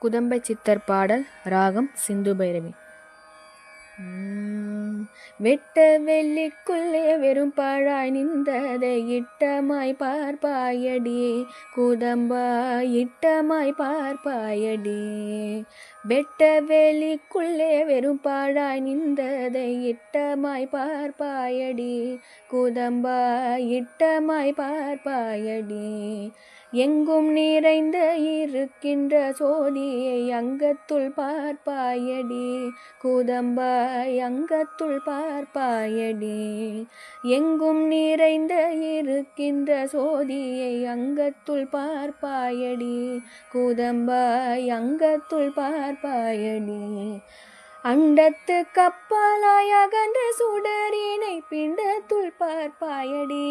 குதம்பை சித்தர் பாடல் ராகம் சிந்து பைரவி. வெட்ட வெள்ளிக்குள்ளே வெறும் பாழாய் நின்றதை இட்டமாய் பார்ப்பாயடி குதம்பாய் இட்டமாய் பார்ப்பாயடி. வெட்ட வெளிக்குள்ளே வெறும் பாழாய் நின்றதை இட்டமாய் பார்ப்பாயடி குதம்பாய் இட்டமாய் பார்ப்பாயடி. எங்கும் நிறைந்த இருக்கின்ற சோதியை அங்கத்துள் பார்ப்பாயடி குதம்பாய் அங்கத்துள் பார்ப்பாயடி. எங்கும் நிறைந்த இருக்கின்ற சோதியை அங்கத்துள் பார்ப்பாயடி குதம்பாய் அங்கத்துள் பார்ப்பாயடி. அண்டத்து கப்பலாய் அகன்ற சுடரினை பிண்டத்துள் பார்ப்பாயடி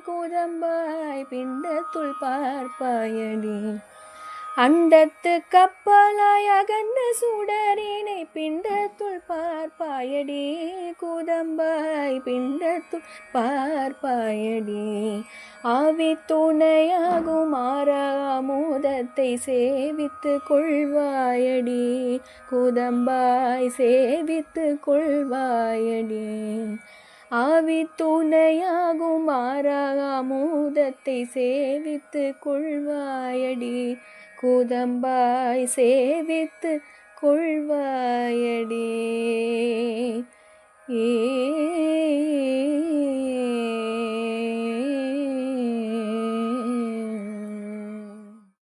குதம்பாய் பிண்டத்துள் பார்ப்பாயடி. அண்டத்து கப்பலாய் அகன்ற சுடரினை பிண்டத்துள் பார்ப்பாயடி குதம்பாய் பிண்டத்துள் பார்ப்பாயடி. ஆவி துணையாகும் ஆறாமுதத்தை சேவித்து கொள்வாயடி குதம்பாய் சேவித்து கொள்வாயடி. ஆவி துணையாகும் ஆறாமுதத்தை சேவித்து கொள்வாயடி குதம்பாய் சேவித்து கொள்வாயடி.